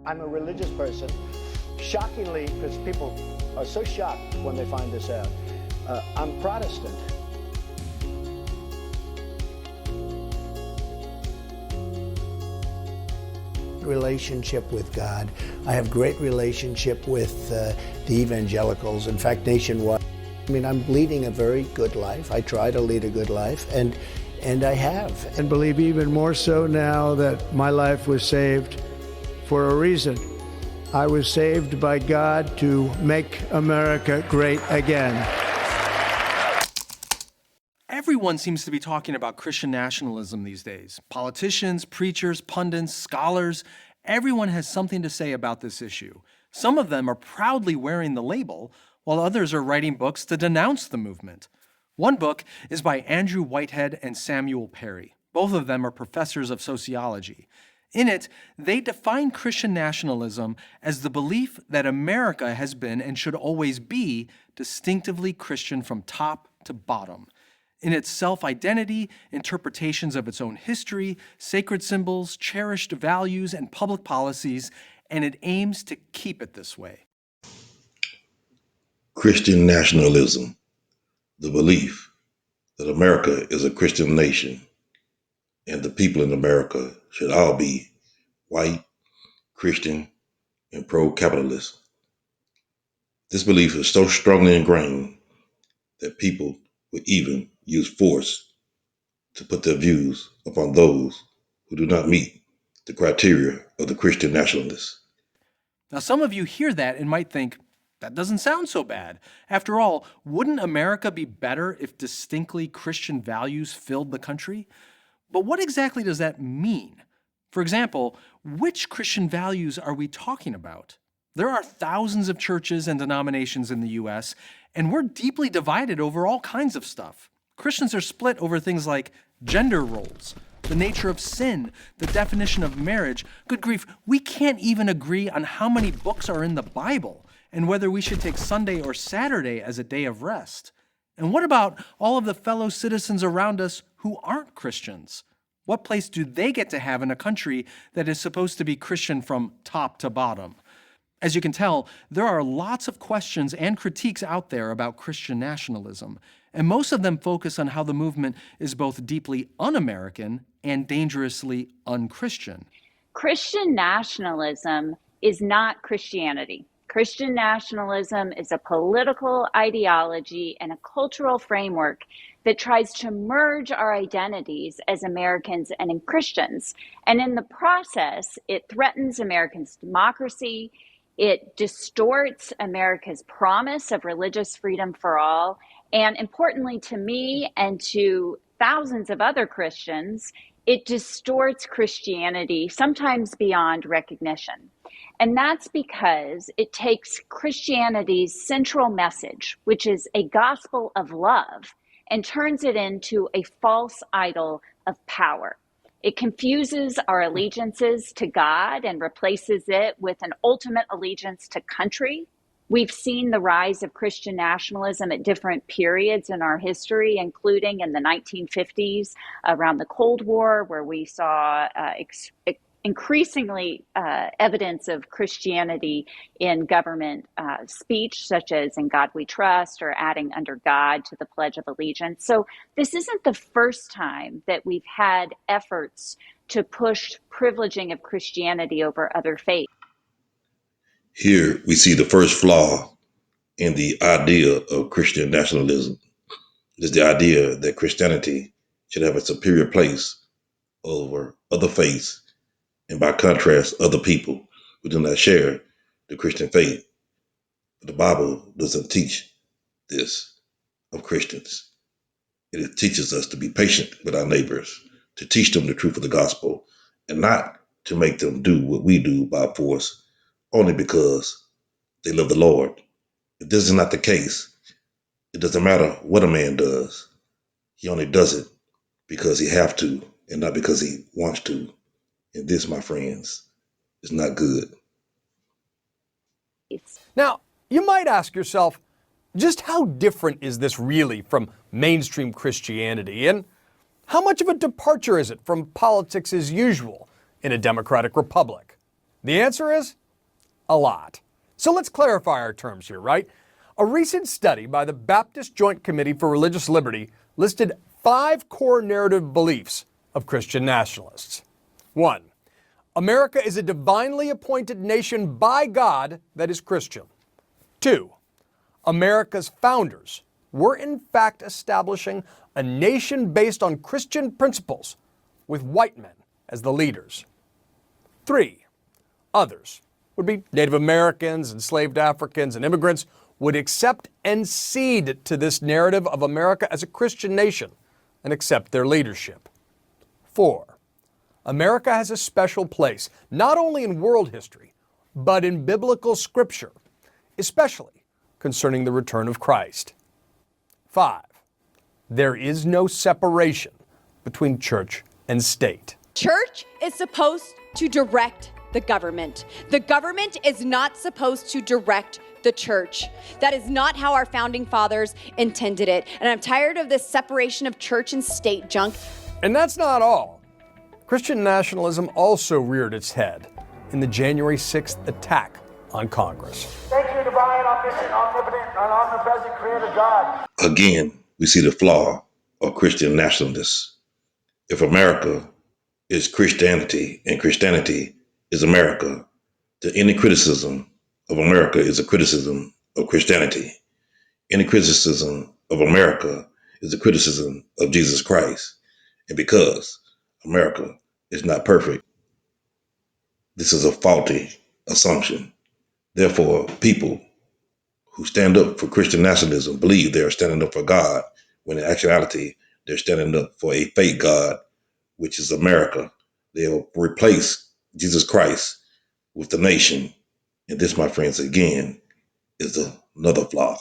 I'm a religious person. Shockingly, because people are so shocked when they find this out, I'm Protestant. Relationship with God. I have great relationship with the evangelicals. In fact, nationwide. I mean, I'm leading a very good life. I try to lead a good life, and I have. And believe even more so now that my life was saved for a reason. I was saved by God to make America great again. Everyone seems to be talking about Christian nationalism these days. Politicians, preachers, pundits, scholars, everyone has something to say about this issue. Some of them are proudly wearing the label, while others are writing books to denounce the movement. One book is by Andrew Whitehead and Samuel Perry. Both of them are professors of sociology. In it, they define Christian nationalism as the belief that America has been and should always be distinctively Christian from top to bottom. In its self-identity, interpretations of its own history, sacred symbols, cherished values, and public policies, and it aims to keep it this way. Christian nationalism, the belief that America is a Christian nation and the people in America should all be white, Christian, and pro-capitalist. This belief is so strongly ingrained that people would even use force to put their views upon those who do not meet the criteria of the Christian nationalists. Now, some of you hear that and might think, that doesn't sound so bad. After all, wouldn't America be better if distinctly Christian values filled the country? But what exactly does that mean? For example, which Christian values are we talking about? There are thousands of churches and denominations in the U.S., and we're deeply divided over all kinds of stuff. Christians are split over things like gender roles, the nature of sin, the definition of marriage. Good grief, we can't even agree on how many books are in the Bible and whether we should take Sunday or Saturday as a day of rest. And what about all of the fellow citizens around us who aren't Christians? What place do they get to have in a country that is supposed to be Christian from top to bottom? As you can tell, there are lots of questions and critiques out there about Christian nationalism, and most of them focus on how the movement is both deeply un-American and dangerously un-Christian. Christian nationalism is not Christianity. Christian nationalism is a political ideology and a cultural framework that tries to merge our identities as Americans and in Christians. And in the process, it threatens Americans' democracy. It distorts America's promise of religious freedom for all. And importantly to me and to thousands of other Christians, it distorts Christianity, sometimes beyond recognition. And that's because it takes Christianity's central message, which is a gospel of love, and turns it into a false idol of power. It confuses our allegiances to God and replaces it with an ultimate allegiance to country. We've seen the rise of Christian nationalism at different periods in our history, including in the 1950s around the Cold War, where we saw increasingly evidence of Christianity in government speech, such as "In God We Trust" or adding "Under God" to the Pledge of Allegiance. So this isn't the first time that we've had efforts to push privileging of Christianity over other faiths. Here we see the first flaw in the idea of Christian nationalism. It is the idea that Christianity should have a superior place over other faiths, and by contrast, other people who do not share the Christian faith. But the Bible doesn't teach this of Christians. It teaches us to be patient with our neighbors, to teach them the truth of the gospel, and not to make them do what we do by force, only because they love the Lord. If this is not the case, it doesn't matter what a man does. He only does it because he have to and not because he wants to. And this, my friends, is not good. Now, you might ask yourself, just how different is this really from mainstream Christianity? And how much of a departure is it from politics as usual in a democratic republic? The answer is a lot. So let's clarify our terms here, right? A recent study by the Baptist Joint Committee for Religious Liberty listed 5 core narrative beliefs of Christian nationalists. 1. America is a divinely appointed nation by God that is Christian. 2. America's founders were in fact establishing a nation based on Christian principles with white men as the leaders. 3. Others would be Native Americans, enslaved Africans, and immigrants would accept and cede to this narrative of America as a Christian nation and accept their leadership. 4. America has a special place, not only in world history, but in biblical scripture, especially concerning the return of Christ. 5. There is no separation between church and state. Church is supposed to direct the government. The government is not supposed to direct the church. That is not how our founding fathers intended it. And I'm tired of this separation of church and state junk. And that's not all. Christian nationalism also reared its head in the January 6th attack on Congress. Thank you, divine, omniscient, omnipotent, and omnipresent Creator God. Again, we see the flaw of Christian nationalists. If America is Christianity and Christianity is America, then any criticism of America is a criticism of Christianity. Any criticism of America is a criticism of Jesus Christ. And because America is not perfect, this is a faulty assumption. Therefore, people who stand up for Christian nationalism believe they are standing up for God, when in actuality, they're standing up for a fake God, which is America. They'll replace Jesus Christ with the nation. And this, my friends, again, is another flaw.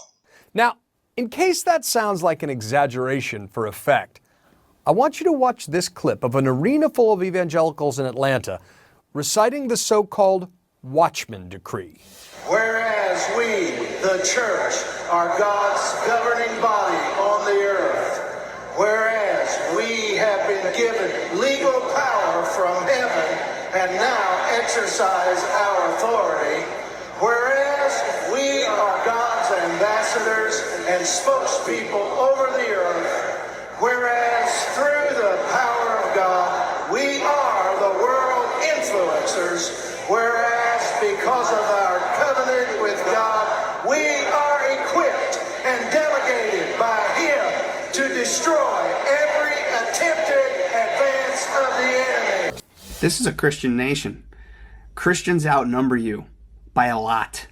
Now, in case that sounds like an exaggeration for effect, I want you to watch this clip of an arena full of evangelicals in Atlanta reciting the so-called Watchman Decree. Whereas we, the church, are God's governing body on the earth, whereas we have been given legal power from heaven and now exercise our authority, whereas we are God's ambassadors and spokespeople over the earth, whereas through the power of God, we are the world influencers, whereas because of our covenant with God, we are equipped and delegated by Him to destroy every attempted advance of the enemy. This is a Christian nation. Christians outnumber you by a lot.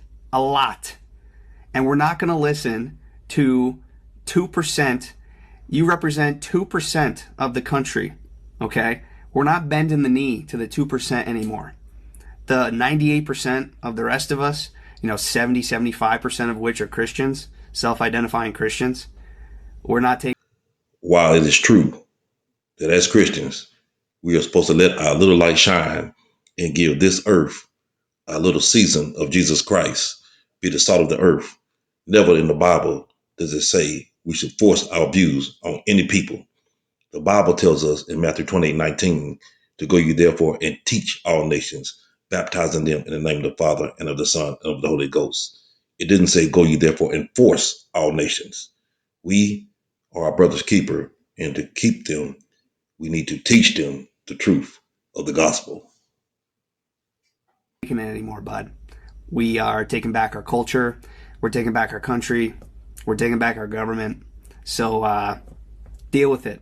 And we're not going to listen to 2%. You represent 2% of the country, okay? We're not bending the knee to the 2% anymore. The 98% of the rest of us, 75% of which are Christians, self-identifying Christians, we're not taking. While it is true that as Christians, we are supposed to let our little light shine and give this earth a little season of Jesus Christ, be the salt of the earth. Never in the Bible does it say we should force our views on any people. The Bible tells us in Matthew 28:19 to go ye therefore and teach all nations, baptizing them in the name of the Father and of the Son and of the Holy Ghost. It didn't say go ye therefore and force all nations. We are our brother's keeper, and to keep them, we need to teach them the truth of the gospel. It anymore, bud. We are taking back our culture. We're taking back our country. We're taking back our government. So deal with it.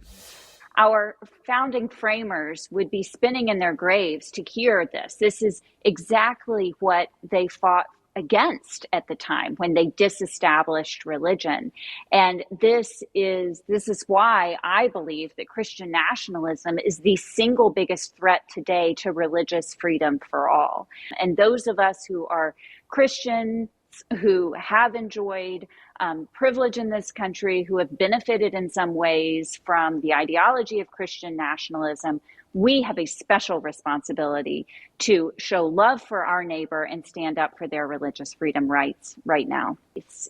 Our founding framers would be spinning in their graves to hear this. This is exactly what they fought against at the time when they disestablished religion. And this is why I believe that Christian nationalism is the single biggest threat today to religious freedom for all. And those of us who are Christians, who have enjoyed privilege in this country, who have benefited in some ways from the ideology of Christian nationalism, we have a special responsibility to show love for our neighbor and stand up for their religious freedom rights right now.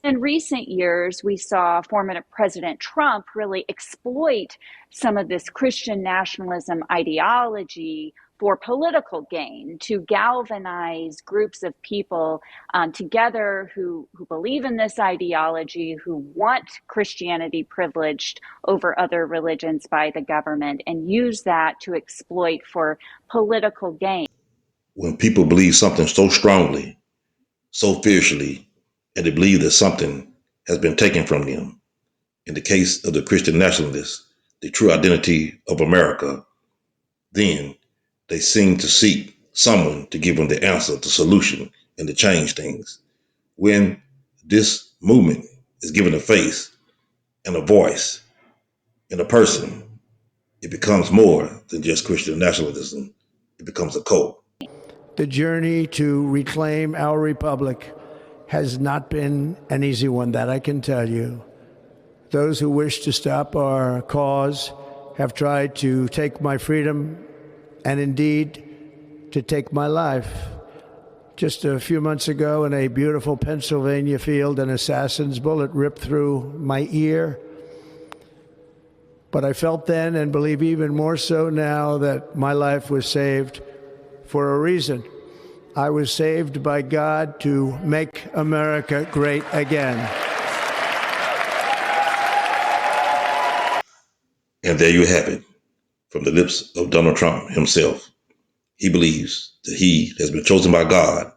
In recent years, we saw former President Trump really exploit some of this Christian nationalism ideology for political gain, to galvanize groups of people together who believe in this ideology, who want Christianity privileged over other religions by the government, and use that to exploit for political gain. When people believe something so strongly, so fiercely, and they believe that something has been taken from them, in the case of the Christian nationalists, the true identity of America, then they seem to seek someone to give them the answer, the solution, and to change things. When this movement is given a face and a voice and a person, it becomes more than just Christian nationalism. It becomes a cult. The journey to reclaim our republic has not been an easy one, that I can tell you. Those who wish to stop our cause have tried to take my freedom and indeed to take my life. Just a few months ago in a beautiful Pennsylvania field, an assassin's bullet ripped through my ear. But I felt then, and believe even more so now, that my life was saved for a reason. I was saved by God to make America great again. And there you have it, from the lips of Donald Trump himself. He believes that he has been chosen by God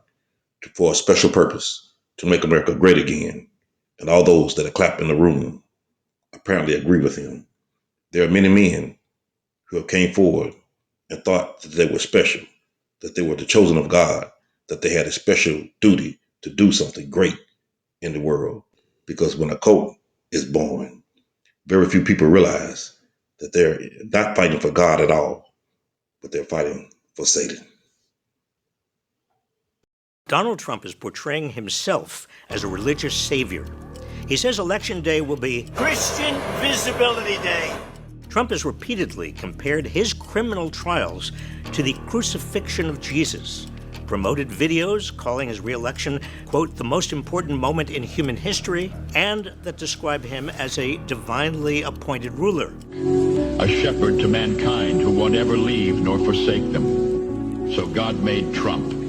for a special purpose, to make America great again. And all those that are clapped in the room apparently agree with him. There are many men who have came forward and thought that they were special, that they were the chosen of God, that they had a special duty to do something great in the world. Because when a cult is born, very few people realize that they're not fighting for God at all, but they're fighting for Satan. Donald Trump is portraying himself as a religious savior. He says Election Day will be Christian Visibility Day. Trump has repeatedly compared his criminal trials to the crucifixion of Jesus, promoted videos calling his re-election, quote, the most important moment in human history, and that describe him as a divinely appointed ruler. A shepherd to mankind who won't ever leave nor forsake them. So God made Trump.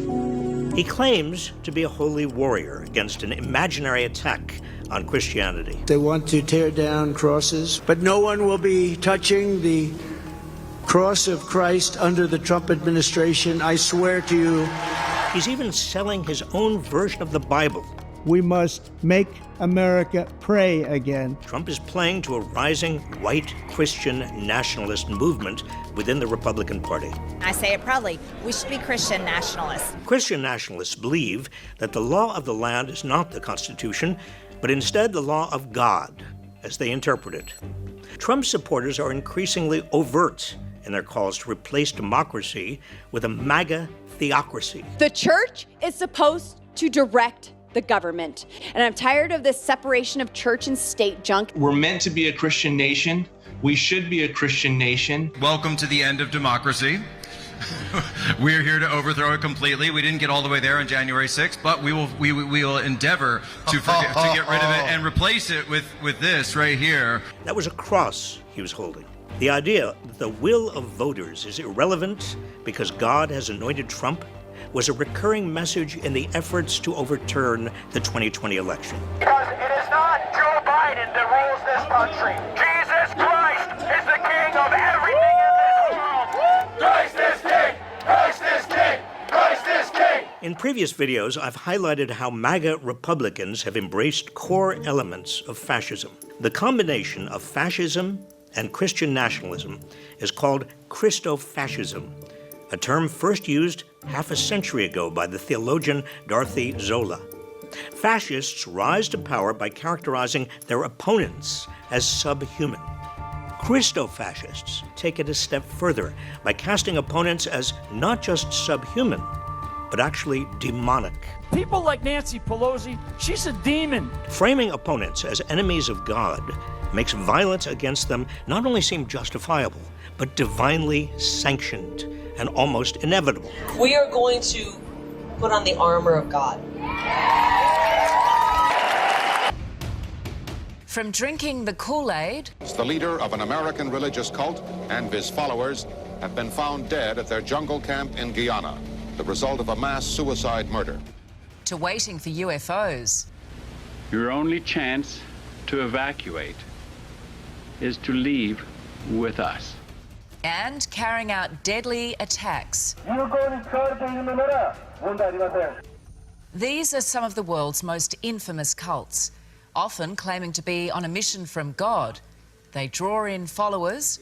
He claims to be a holy warrior against an imaginary attack on Christianity. They want to tear down crosses, but no one will be touching the cross of Christ under the Trump administration, I swear to you. He's even selling his own version of the Bible. We must make America pray again. Trump is playing to a rising white Christian nationalist movement within the Republican Party. I say it proudly, we should be Christian nationalists. Christian nationalists believe that the law of the land is not the Constitution, but instead the law of God, as they interpret it. Trump's supporters are increasingly overt in their calls to replace democracy with a MAGA theocracy. The church is supposed to direct the government. And I'm tired of this separation of church and state junk. We're meant to be a Christian nation. We should be a Christian nation. Welcome to the end of democracy. We're here to overthrow it completely. We didn't get all the way there on January 6th, but we will endeavor to get rid of it and replace it with this right here. That was a cross he was holding. The idea that the will of voters is irrelevant because God has anointed Trump was a recurring message in the efforts to overturn the 2020 election. Because it is not Joe Biden that rules this country. Jesus Christ is the king of everything in this world. Christ is king! Christ is king! Christ is king! In previous videos, I've highlighted how MAGA Republicans have embraced core elements of fascism. The combination of fascism and Christian nationalism is called Christofascism, a term first used half a century ago by the theologian Dorothy Zola. Fascists rise to power by characterizing their opponents as subhuman. Christofascists take it a step further by casting opponents as not just subhuman, but actually demonic. People like Nancy Pelosi, she's a demon. Framing opponents as enemies of God makes violence against them not only seem justifiable, but divinely sanctioned and almost inevitable. We are going to put on the armor of God. From drinking the Kool-Aid, the leader of an American religious cult and his followers have been found dead at their jungle camp in Guyana, the result of a mass suicide murder. To waiting for UFOs. Your only chance to evacuate is to leave with us. And carrying out deadly attacks. These are some of the world's most infamous cults, often claiming to be on a mission from God. They draw in followers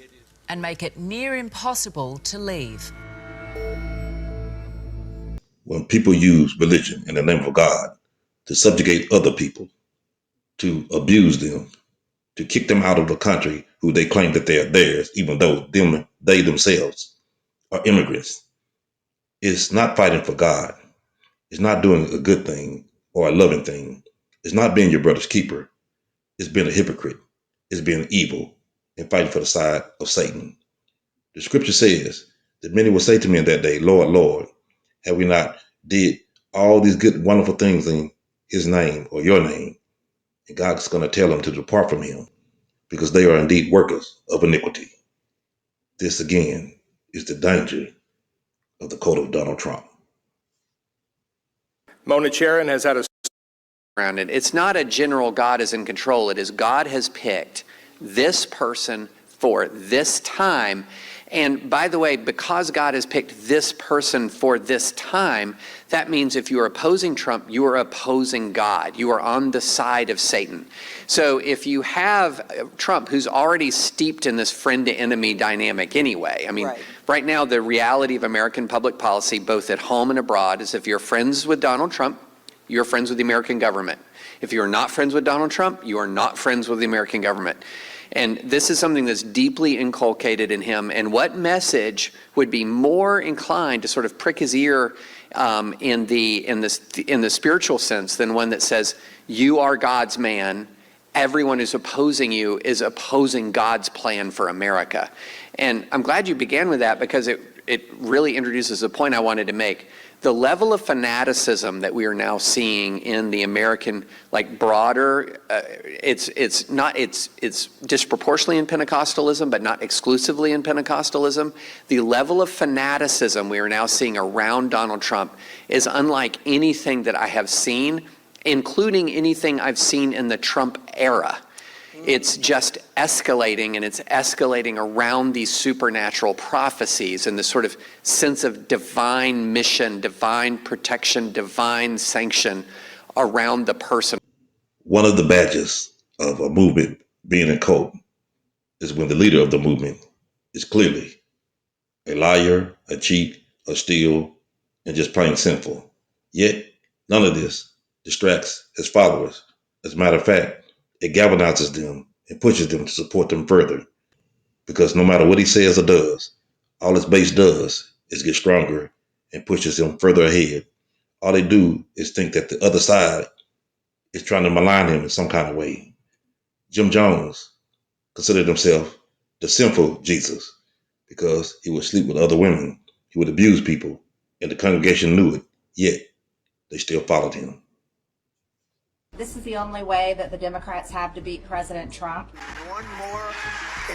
and make it near impossible to leave. When people use religion in the name of God to subjugate other people, to abuse them, to kick them out of the country who they claim that they're theirs, even though they themselves are immigrants, it's not fighting for God. It's not doing a good thing or a loving thing. It's not being your brother's keeper. It's being a hypocrite. It's being evil and fighting for the side of Satan. The scripture says that many will say to me in that day, Lord, Lord, have we not did all these good, wonderful things in his name or your name? And God's going to tell them to depart from him because they are indeed workers of iniquity. This again is the danger of the code of Donald Trump. Mona Charen has had a around it. It's not a general God is in control. It is God has picked this person for this time. And by the way, because God has picked this person for this time, that means if you are opposing Trump, you are opposing God. You are on the side of Satan. So if you have Trump, who's already steeped in this friend-to-enemy dynamic anyway, I mean, right now the reality of American public policy, both at home and abroad, is if you're friends with Donald Trump, you're friends with the American government. If you're not friends with Donald Trump, you are not friends with the American government. And this is something that's deeply inculcated in him. And what message would be more inclined to sort of prick his ear in the spiritual sense than one that says, you are God's man. Everyone who's opposing you is opposing God's plan for America. And I'm glad you began with that because it really introduces a point I wanted to make. The level of fanaticism that we are now seeing in the American, like broader, it's disproportionately in Pentecostalism, but not exclusively in Pentecostalism. The level of fanaticism we are now seeing around Donald Trump is unlike anything that I have seen, including anything I've seen in the Trump era. It's just escalating, and it's escalating around these supernatural prophecies and this sort of sense of divine mission, divine protection, divine sanction around the person. One of the badges of a movement being a cult is when the leader of the movement is clearly a liar, a cheat, a steal, and just plain sinful. Yet, none of this distracts his followers. As a matter of fact, it galvanizes them and pushes them to support them further. Because no matter what he says or does, all his base does is get stronger and pushes them further ahead. All they do is think that the other side is trying to malign him in some kind of way. Jim Jones considered himself the sinful Jesus because he would sleep with other women, he would abuse people, and the congregation knew it, yet they still followed him. This is the only way that the Democrats have to beat President Trump. One more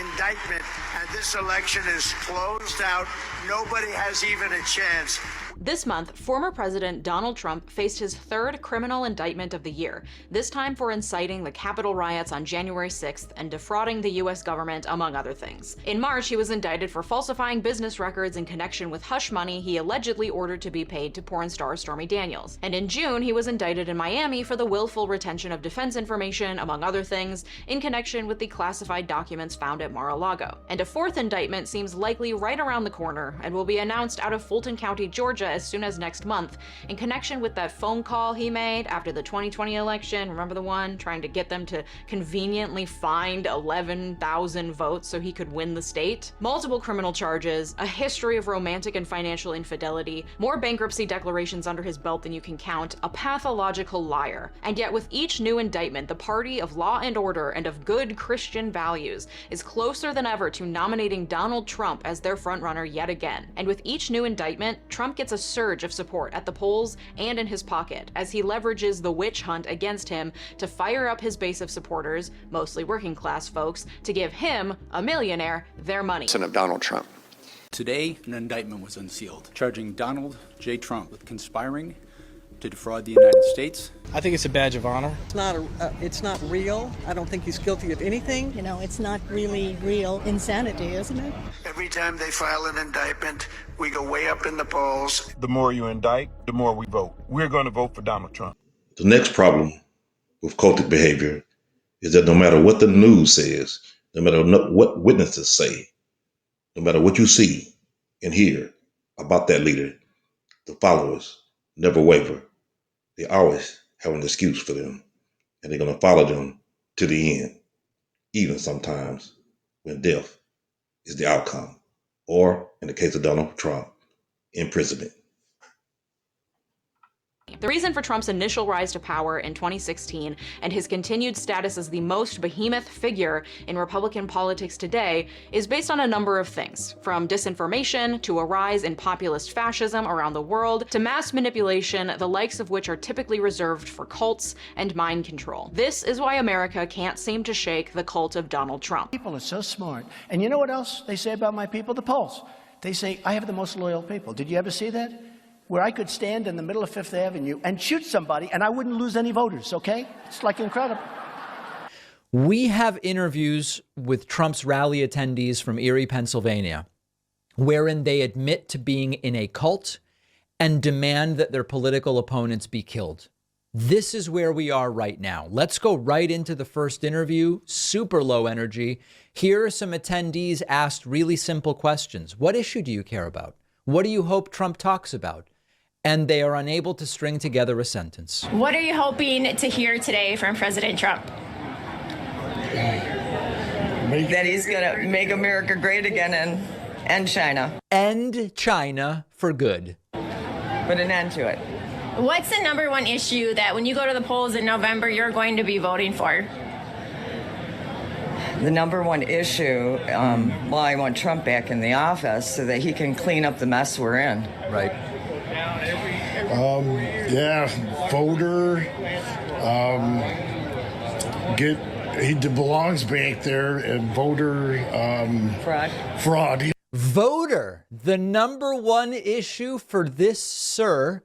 indictment, and this election is closed out. Nobody has even a chance. This month, former President Donald Trump faced his third criminal indictment of the year, this time for inciting the Capitol riots on January 6th and defrauding the U.S. government, among other things. In March, he was indicted for falsifying business records in connection with hush money he allegedly ordered to be paid to porn star Stormy Daniels. And in June, he was indicted in Miami for the willful retention of defense information, among other things, in connection with the classified documents found at Mar-a-Lago. And a fourth indictment seems likely right around the corner and will be announced out of Fulton County, Georgia as soon as next month in connection with that phone call he made after the 2020 election. Remember the one trying to get them to conveniently find 11,000 votes so he could win the state? Multiple criminal charges, a history of romantic and financial infidelity, more bankruptcy declarations under his belt than you can count, a pathological liar. And yet with each new indictment, the party of law and order and of good Christian values is closer than ever to nominating Donald Trump as their frontrunner yet again. And with each new indictment, Trump gets a surge of support at the polls and in his pocket as he leverages the witch hunt against him to fire up his base of supporters, mostly working class folks, to give him, a millionaire, their money. Of Donald Trump. Today, an indictment was unsealed, charging Donald J. Trump with conspiring to defraud the United States. I think it's a badge of honor. It's not real. I don't think he's guilty of anything. You know, it's not really real insanity, isn't it? Every time they file an indictment, we go way up in the polls. The more you indict, the more we vote. We're going to vote for Donald Trump. The next problem with cultic behavior is that no matter what the news says, no matter what witnesses say, no matter what you see and hear about that leader, the followers never waver. They always have an excuse for them, and they're going to follow them to the end, even sometimes when death is the outcome, or in the case of Donald Trump, imprisonment. The reason for Trump's initial rise to power in 2016 and his continued status as the most behemoth figure in Republican politics today is based on a number of things, from disinformation to a rise in populist fascism around the world to mass manipulation, the likes of which are typically reserved for cults and mind control. This is why America can't seem to shake the cult of Donald Trump. People are so smart. And you know what else they say about my people? The polls. They say, I have the most loyal people. Did you ever see that? Where I could stand in the middle of Fifth Avenue and shoot somebody and I wouldn't lose any voters, okay? It's like incredible. We have interviews with Trump's rally attendees from Erie, Pennsylvania, wherein they admit to being in a cult and demand that their political opponents be killed. This is where we are right now. Let's go right into the first interview, super low energy. Here are some attendees asked really simple questions. What issue do you care about? What do you hope Trump talks about? And they are unable to string together a sentence. What are you hoping to hear today from President Trump? That he's going to make America great again and end China. End China for good. Put an end to it. What's the number one issue that when you go to the polls in November, you're going to be voting for? The number one issue, I want Trump back in the office so that he can clean up the mess we're in. Right. Voter, he belongs back there, and voter fraud. Voter. The number one issue for this sir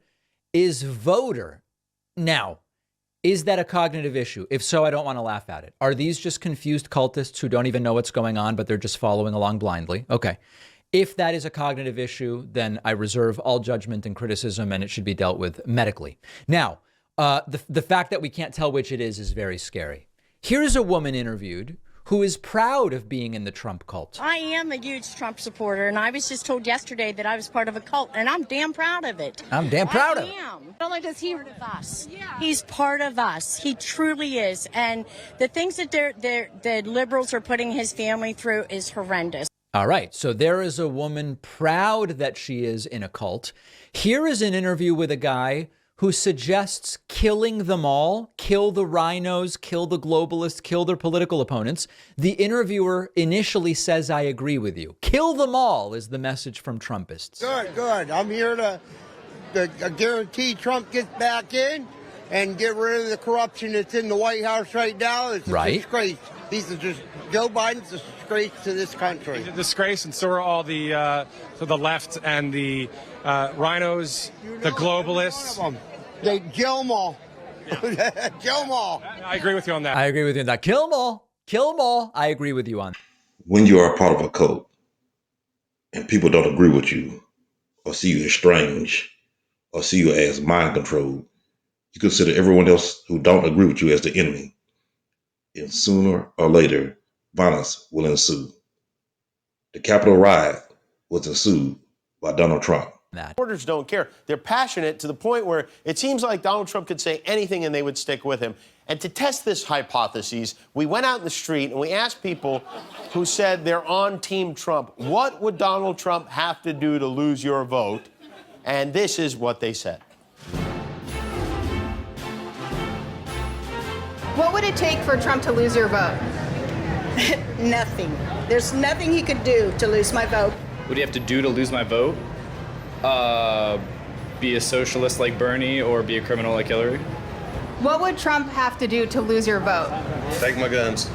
is voter. Now, is that a cognitive issue? If so, I don't want to laugh at it. Are these just confused cultists who don't even know what's going on, but they're just following along blindly? Okay. If that is a cognitive issue, then I reserve all judgment and criticism, and it should be dealt with medically. Now, the fact that we can't tell which it is very scary. Here's a woman interviewed who is proud of being in the Trump cult. I am a huge Trump supporter, and I was just told yesterday that I was part of a cult, and I'm damn proud of it. I'm damn proud of it. Not only does he part of us, he's part of us. He truly is, and the things that the liberals are putting his family through is horrendous. All right, so there is a woman proud that she is in a cult. Here is an interview with a guy who suggests killing them all, kill the rhinos, kill the globalists, kill their political opponents. The interviewer initially says, I agree with you. Kill them all is the message from Trumpists. Good. I'm here to guarantee Trump gets back in and get rid of the corruption that's in the White House right now. It's a disgrace. Joe Biden's a disgrace to this country. He's a disgrace, and so are all the left and the rhinos, the globalists. They kill them all. Kill them all. I agree with you on that. I agree with you on that. Kill them all. Kill them all. I agree with you on that. When you are a part of a cult and people don't agree with you or see you as strange or see you as mind controlled, you consider everyone else who don't agree with you as the enemy. And sooner or later, violence will ensue. The Capitol riot was ensued by Donald Trump. Supporters don't care. They're passionate to the point where it seems like Donald Trump could say anything and they would stick with him. And to test this hypothesis, we went out in the street and we asked people who said they're on Team Trump, what would Donald Trump have to do to lose your vote? And this is what they said. What would it take for Trump to lose your vote? Nothing. There's nothing he could do to lose my vote. What do you have to do to lose my vote? Be a socialist like Bernie or be a criminal like Hillary? What would Trump have to do to lose your vote? Take my guns.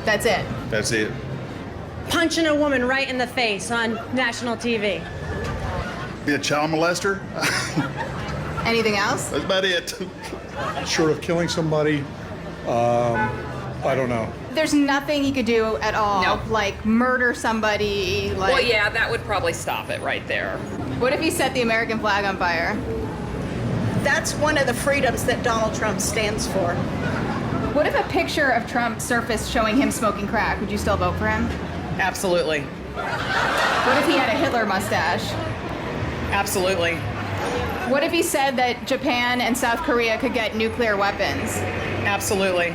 That's it. That's it. punching a woman right in the face on national TV. Be a child molester. Anything else? That's about it. Short of killing somebody, I don't know. There's nothing he could do at all. No. Like murder somebody. Like... Well, yeah, that would probably stop it right there. What if he set the American flag on fire? That's one of the freedoms that Donald Trump stands for. What if a picture of Trump surfaced showing him smoking crack? Would you still vote for him? Absolutely. What if he had a Hitler mustache? Absolutely. What if he said that Japan and South Korea could get nuclear weapons? Absolutely.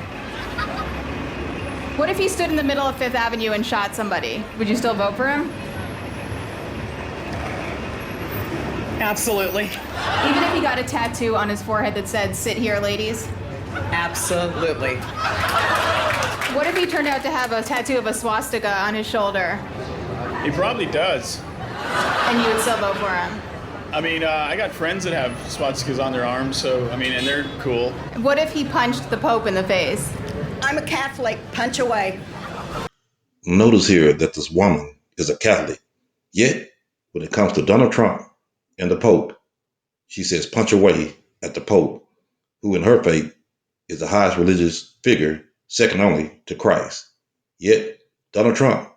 What if he stood in the middle of Fifth Avenue and shot somebody? Would you still vote for him? Absolutely. Even if he got a tattoo on his forehead that said, "Sit here, ladies"? Absolutely. What if he turned out to have a tattoo of a swastika on his shoulder? He probably does. And you would still vote for him? I mean, I got friends that have swastikas on their arms, so, I mean, and they're cool. What if he punched the Pope in the face? I'm a Catholic. Punch away. Notice here that this woman is a Catholic. Yet, when it comes to Donald Trump and the Pope, she says punch away at the Pope, who in her faith is the highest religious figure, second only to Christ. Yet, Donald Trump,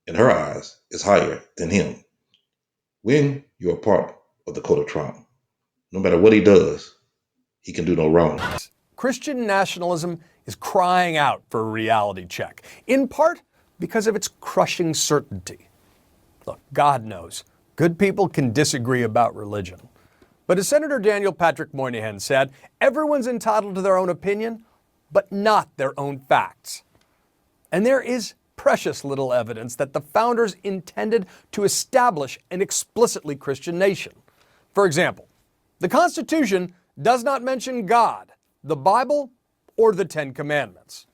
in her eyes, is higher than him. When you're a part of the cult of Trump, no matter what he does, he can do no wrong. Christian nationalism is crying out for a reality check, in part because of its crushing certainty. Look, God knows, good people can disagree about religion. But as Senator Daniel Patrick Moynihan said, everyone's entitled to their own opinion, but not their own facts. And there is precious little evidence that the founders intended to establish an explicitly Christian nation. For example, the Constitution does not mention God, the Bible, or the Ten Commandments.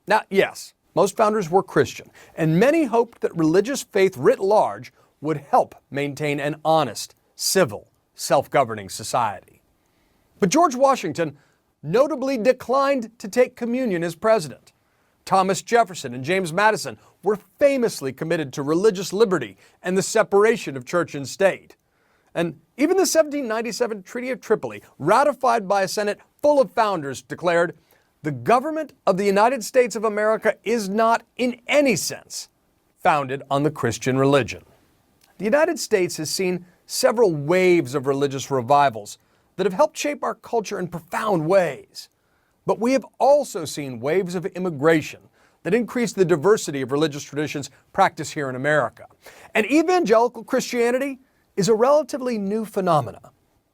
Now, yes, most founders were Christian, and many hoped that religious faith writ large would help maintain an honest, civil, self-governing society. But George Washington notably declined to take communion as president. Thomas Jefferson and James Madison were famously committed to religious liberty and the separation of church and state. And even the 1797 Treaty of Tripoli, ratified by a Senate full of founders, declared, "The government of the United States of America is not, in any sense, founded on the Christian religion." The United States has seen several waves of religious revivals that have helped shape our culture in profound ways. But we have also seen waves of immigration that increase the diversity of religious traditions practiced here in America. And evangelical Christianity is a relatively new phenomena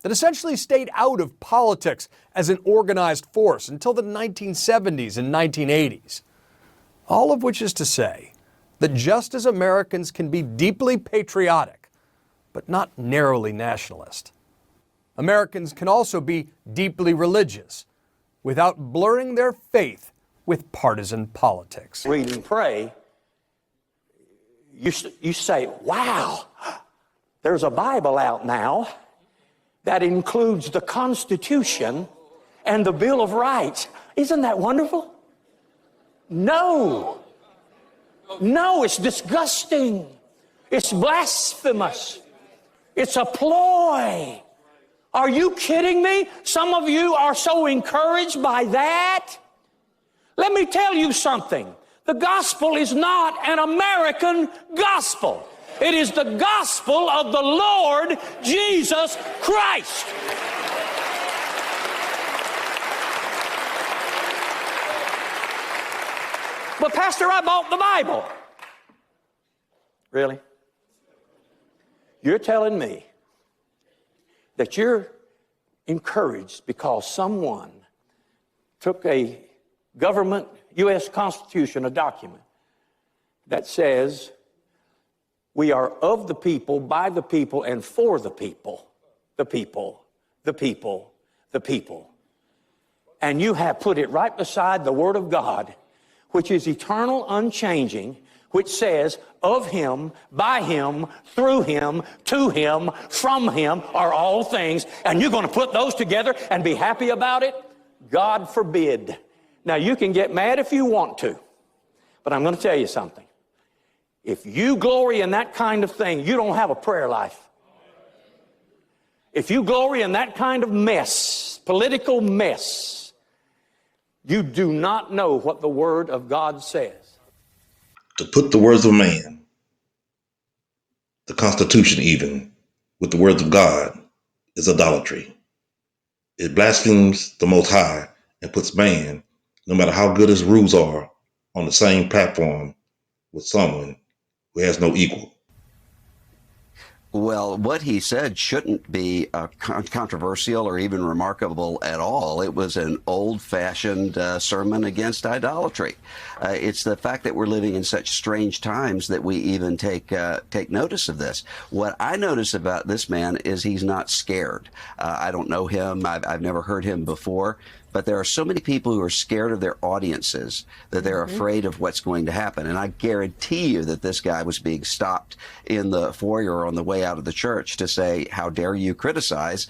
that essentially stayed out of politics as an organized force until the 1970s and 1980s. All of which is to say that just as Americans can be deeply patriotic, but not narrowly nationalist, Americans can also be deeply religious without blurring their faith with partisan politics. Read and pray, you say, wow, there's a Bible out now that includes the Constitution and the Bill of Rights. Isn't that wonderful? No. No, it's disgusting. It's blasphemous. It's a ploy. Are you kidding me? Some of you are so encouraged by that. Let me tell you something. The gospel is not an American gospel. It is the gospel of the Lord Jesus Christ. But Pastor, I bought the Bible. Really? You're telling me that you're encouraged because someone took a government, U.S. Constitution, a document that says we are of the people, by the people, and for the people, the people, the people, the people. And you have put it right beside the Word of God, which is eternal, unchanging, which says, of Him, by Him, through Him, to Him, from Him are all things. And you're going to put those together and be happy about it? God forbid. Now, you can get mad if you want to, but I'm going to tell you something. If you glory in that kind of thing, you don't have a prayer life. If you glory in that kind of mess, political mess, you do not know what the Word of God says. To put the words of man, the Constitution even, with the words of God is idolatry. It blasphemes the Most High and puts man, no matter how good his rules are, on the same platform with someone who has no equal. Well, what he said shouldn't be controversial or even remarkable at all. It was an old-fashioned sermon against idolatry. It's the fact that we're living in such strange times that we even take notice of this. What I notice about this man is he's not scared. I don't know him. I've never heard him before. But there are so many people who are scared of their audiences that they're afraid of what's going to happen. And I guarantee you that this guy was being stopped in the foyer on the way out of the church to say, how dare you criticize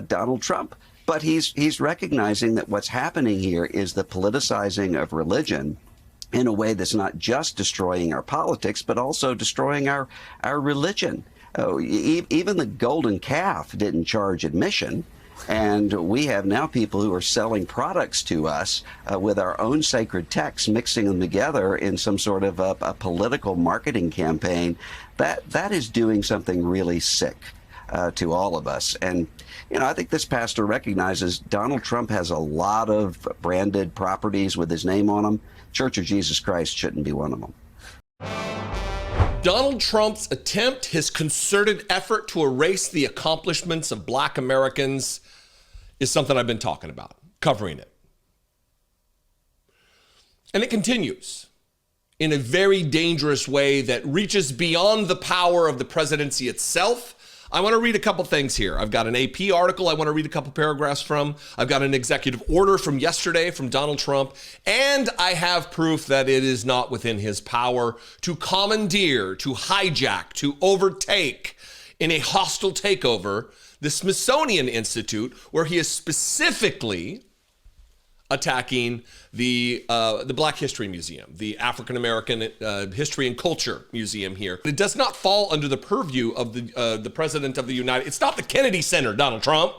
Donald Trump? But he's recognizing that what's happening here is the politicizing of religion in a way that's not just destroying our politics, but also destroying our religion. Even the golden calf didn't charge admission. And we have now people who are selling products to us with our own sacred texts, mixing them together in some sort of a political marketing campaign. That is doing something really sick to all of us. And, you know, I think this pastor recognizes Donald Trump has a lot of branded properties with his name on them. Church of Jesus Christ shouldn't be one of them. Donald Trump's attempt, his concerted effort to erase the accomplishments of Black Americans is something I've been talking about, covering it. And it continues in a very dangerous way that reaches beyond the power of the presidency itself. I want to read a couple things here. I've got an AP article I want to read a couple paragraphs from. I've got an executive order from yesterday from Donald Trump. And I have proof that it is not within his power to commandeer, to hijack, to overtake in a hostile takeover the Smithsonian Institute, where he is specifically attacking the Black History Museum, the African American History and Culture Museum here. It does not fall under the purview of the President of the United. It's not the Kennedy Center, Donald Trump.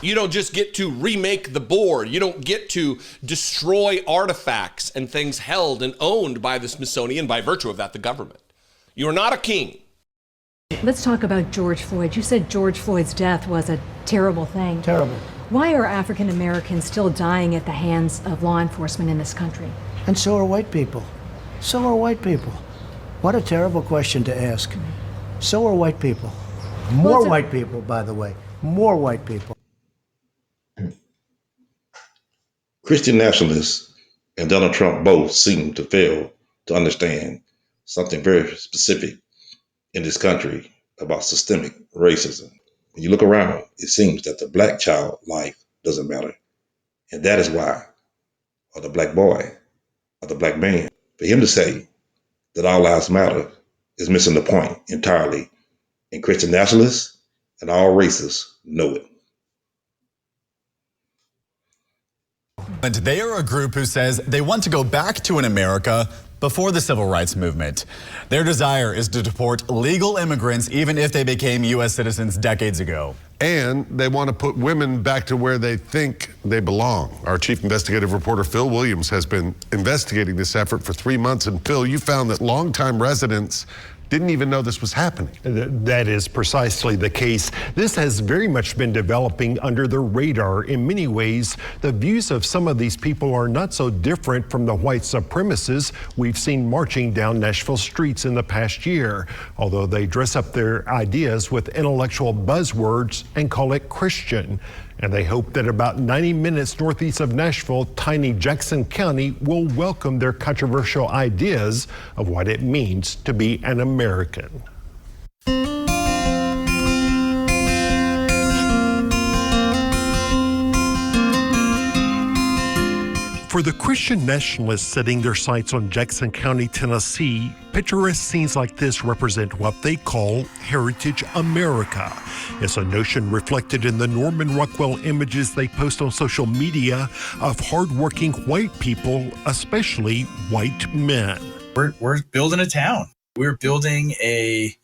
You don't just get to remake the board. You don't get to destroy artifacts and things held and owned by the Smithsonian, by virtue of that, the government. You are not a king. Let's talk about George Floyd. You said George Floyd's death was a terrible thing. Terrible. Why are African Americans still dying at the hands of law enforcement in this country? And so are white people. So are white people. What a terrible question to ask. So are white people. More white people, by the way. More white people. Christian nationalists and Donald Trump both seem to fail to understand something very specific in this country about systemic racism. When you look around, it seems that the Black child life doesn't matter. And that is why, or the Black boy, or the Black man, for him to say that all lives matter is missing the point entirely. And Christian nationalists and all races know it. And they are a group who says they want to go back to an America before the civil rights movement. Their desire is to deport legal immigrants even if they became U.S. citizens decades ago. And they want to put women back to where they think they belong. Our chief investigative reporter, Phil Williams, has been investigating this effort for 3 months. And Phil, you found that longtime residents didn't even know this was happening. That is precisely the case. This has very much been developing under the radar. In many ways, the views of some of these people are not so different from the white supremacists we've seen marching down Nashville streets in the past year, although they dress up their ideas with intellectual buzzwords and call it Christian. And they hope that about 90 minutes northeast of Nashville, tiny Jackson County will welcome their controversial ideas of what it means to be an American. For the Christian nationalists setting their sights on Jackson County, Tennessee, picturesque scenes like this represent what they call Heritage America. It's a notion reflected in the Norman Rockwell images they post on social media of hardworking white people, especially white men. We're building a town. We're building a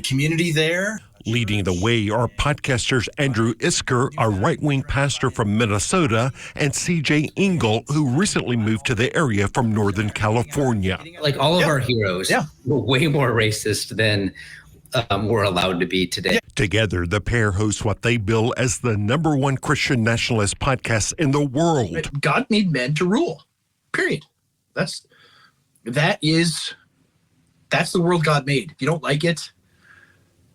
community there. Leading the way are podcasters Andrew Isker, a right-wing pastor from Minnesota, and C.J. Engel, who recently moved to the area from Northern California. Like all of our heroes were way more racist than we're allowed to be today. Together, the pair host what they bill as the #1 Christian nationalist podcast in the world. God made men to rule, period. That's the world God made. If you don't like it,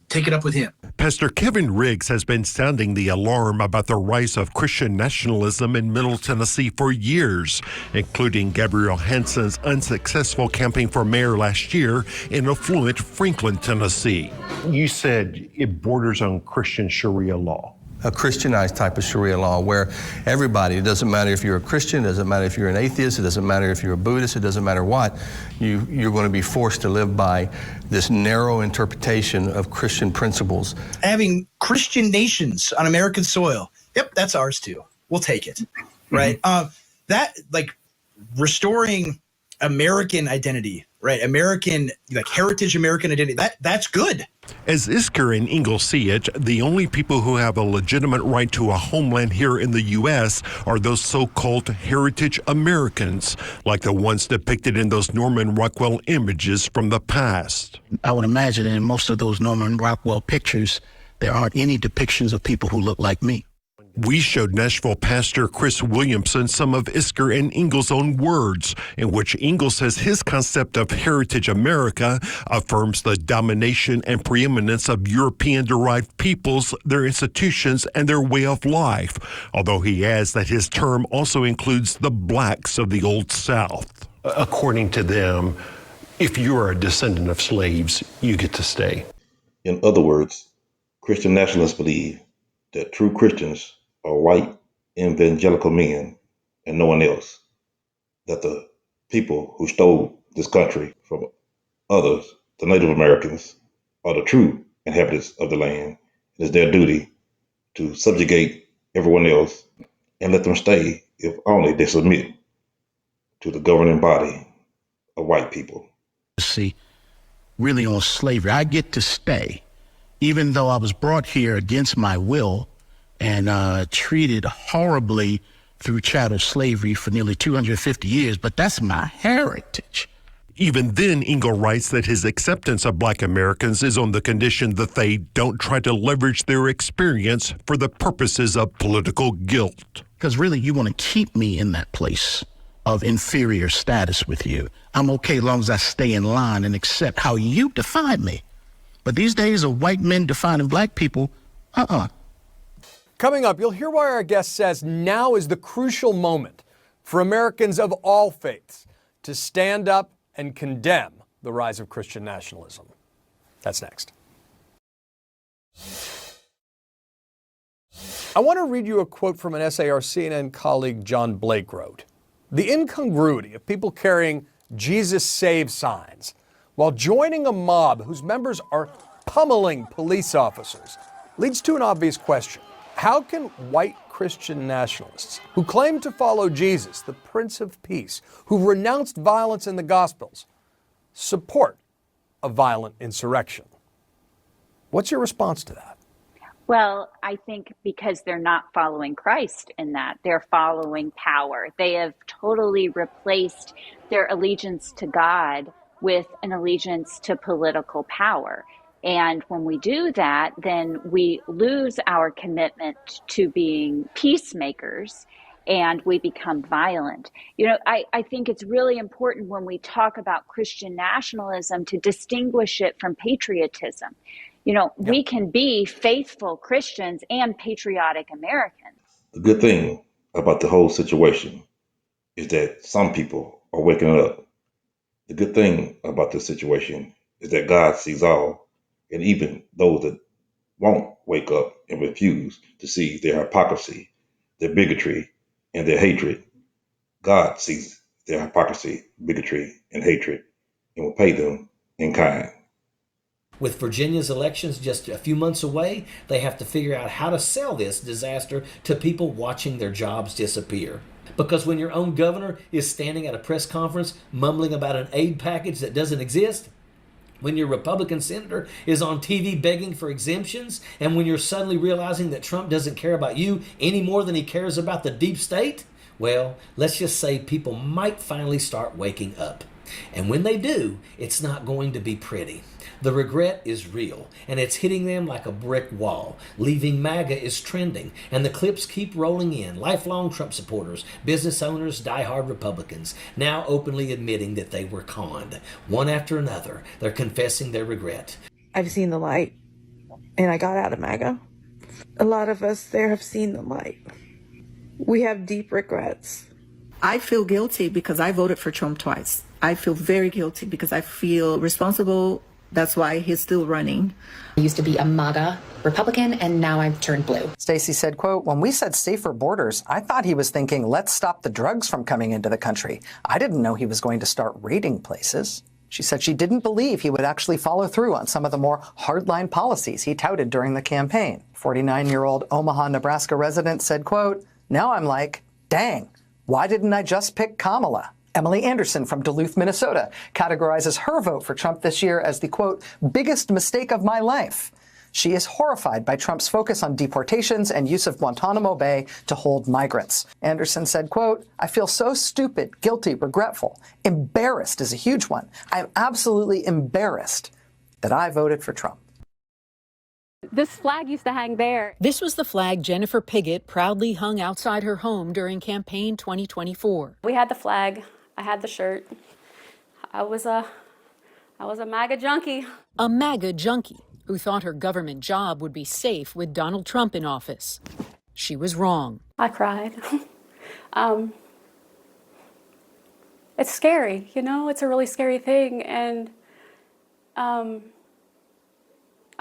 take it up with him. Pastor Kevin Riggs has been sounding the alarm about the rise of Christian nationalism in Middle Tennessee for years, including Gabrielle Hanson's unsuccessful campaign for mayor last year in affluent Franklin, Tennessee. You said it borders on Christian Sharia law. A Christianized type of Sharia law where everybody, it doesn't matter if you're a Christian, it doesn't matter if you're an atheist, it doesn't matter if you're a Buddhist, it doesn't matter what, you're going to be forced to live by this narrow interpretation of Christian principles. Having Christian nations on American soil, yep, that's ours too. We'll take it, right? That, like, restoring American identity, right? American, like, heritage American identity, that's good. As Isker and Engel see it, the only people who have a legitimate right to a homeland here in the U.S. are those so-called heritage Americans, like the ones depicted in those Norman Rockwell images from the past. I would imagine in most of those Norman Rockwell pictures, there aren't any depictions of people who look like me. We showed Nashville pastor Chris Williamson some of Isker and Engel's own words, in which Engel says his concept of heritage America affirms the domination and preeminence of European-derived peoples, their institutions, and their way of life, although he adds that his term also includes the blacks of the Old South. According to them, if you are a descendant of slaves, you get to stay. In other words, Christian nationalists believe that true Christians are white evangelical men and no one else. That the people who stole this country from others, the Native Americans, are the true inhabitants of the land. It is their duty to subjugate everyone else and let them stay if only they submit to the governing body of white people. See, really on slavery, I get to stay, even though I was brought here against my will and treated horribly through chattel slavery for nearly 250 years, but that's my heritage. Even then, Engel writes that his acceptance of black Americans is on the condition that they don't try to leverage their experience for the purposes of political guilt. Because really, you want to keep me in that place of inferior status with you. I'm okay as long as I stay in line and accept how you define me. But these days of white men defining black people, Coming up, you'll hear why our guest says now is the crucial moment for Americans of all faiths to stand up and condemn the rise of Christian nationalism. That's next. I want to read you a quote from an essay our CNN colleague John Blake wrote. The incongruity of people carrying Jesus Saves signs while joining a mob whose members are pummeling police officers leads to an obvious question. How can white Christian nationalists who claim to follow Jesus, the Prince of Peace, who renounced violence in the Gospels, support a violent insurrection? What's your response to that? Well, I think because they're not following Christ in that. They're following power. They have totally replaced their allegiance to God with an allegiance to political power. And when we do that, then we lose our commitment to being peacemakers and we become violent. You know, I think it's really important when we talk about Christian nationalism to distinguish it from patriotism. You know, we can be faithful Christians and patriotic Americans. The good thing about the whole situation is that some people are waking up. The good thing about this situation is that God sees all. And even those that won't wake up and refuse to see their hypocrisy, their bigotry, and their hatred, God sees their hypocrisy, bigotry, and hatred and will pay them in kind. With Virginia's elections just a few months away, they have to figure out how to sell this disaster to people watching their jobs disappear. Because when your own governor is standing at a press conference mumbling about an aid package that doesn't exist, when your Republican senator is on TV begging for exemptions, and when you're suddenly realizing that Trump doesn't care about you any more than he cares about the deep state, well, let's just say people might finally start waking up. And when they do, it's not going to be pretty. The regret is real, and it's hitting them like a brick wall. Leaving MAGA is trending, and the clips keep rolling in. Lifelong Trump supporters, business owners, diehard Republicans, now openly admitting that they were conned. One after another, they're confessing their regret. I've seen the light, and I got out of MAGA. A lot of us there have seen the light. We have deep regrets. I feel guilty because I voted for Trump twice. I feel very guilty because I feel responsible. That's why he's still running. I used to be a MAGA Republican, and now I've turned blue. Stacey said, quote, "When we said safer borders, I thought he was thinking, let's stop the drugs from coming into the country. I didn't know he was going to start raiding places." She said she didn't believe he would actually follow through on some of the more hardline policies he touted during the campaign. 49-year-old Omaha, Nebraska resident said, quote, "Now I'm like, dang, why didn't I just pick Kamala?" Emily Anderson from Duluth, Minnesota, categorizes her vote for Trump this year as the, quote, "biggest mistake of my life." She is horrified by Trump's focus on deportations and use of Guantanamo Bay to hold migrants. Anderson said, quote, "I feel so stupid, guilty, regretful. Embarrassed is a huge one. I am absolutely embarrassed that I voted for Trump." This flag used to hang there. This was the flag Jennifer Piggott proudly hung outside her home during campaign 2024. We had the flag. I had the shirt. I was a MAGA junkie. A MAGA junkie who thought her government job would be safe with Donald Trump in office. She was wrong. I cried. It's scary, you know, it's a really scary thing. And I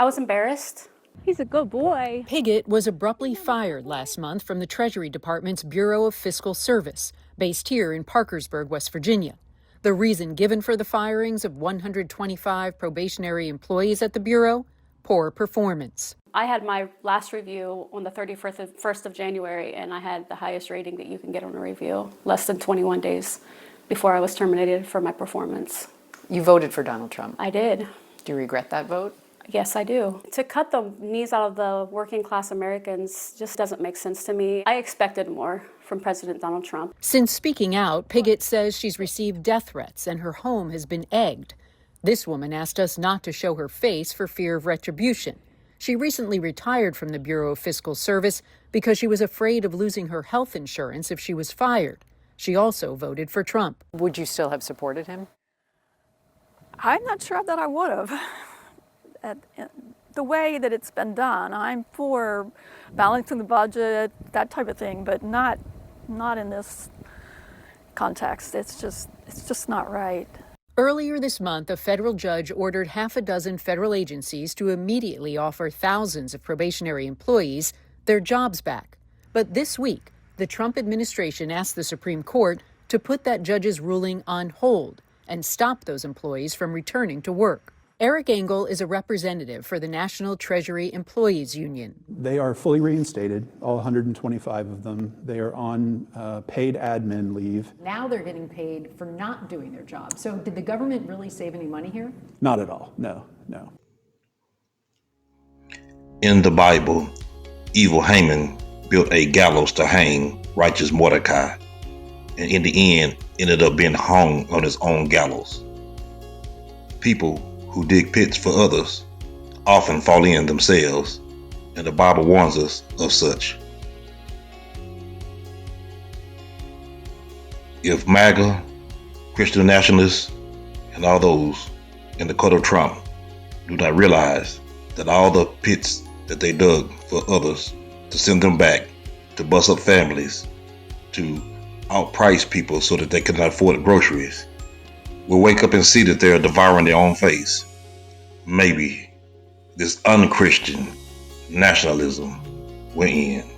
was embarrassed. He's a good boy. Piggott was abruptly fired last month from the Treasury Department's Bureau of Fiscal Service, based here in Parkersburg, West Virginia. The reason given for the firings of 125 probationary employees at the Bureau? Poor performance. I had my last review on the 31st of January, and I had the highest rating that you can get on a review, less than 21 days before I was terminated for my performance. You voted for Donald Trump. I did. Do you regret that vote? Yes, I do. To cut the knees out of the working class Americans just doesn't make sense to me. I expected more from President Donald Trump. Since speaking out, Piggott says she's received death threats and her home has been egged. This woman asked us not to show her face for fear of retribution. She recently retired from the Bureau of Fiscal Service because she was afraid of losing her health insurance if she was fired. She also voted for Trump. Would you still have supported him? I'm not sure that I would have. The way that it's been done, I'm for balancing the budget, that type of thing, but not in this context. It's just not right. Earlier this month, a federal judge ordered half a dozen federal agencies to immediately offer thousands of probationary employees their jobs back. But this week, the Trump administration asked the Supreme Court to put that judge's ruling on hold and stop those employees from returning to work. Eric Engel is a representative for the National Treasury Employees Union. They are fully reinstated, all 125 of them. They are on paid admin leave. Now they're getting paid for not doing their job. So did the government really save any money here? Not at all, no. In the Bible, evil Haman built a gallows to hang righteous Mordecai, and in the end ended up being hung on his own gallows. People who dig pits for others often fall in themselves, and the Bible warns us of such. If MAGA, Christian nationalists, and all those in the court of Trump do not realize that all the pits that they dug for others to send them back, to bust up families, to outprice people so that they cannot afford groceries, will wake up and see that they are devouring their own face, maybe this unchristian nationalism will end.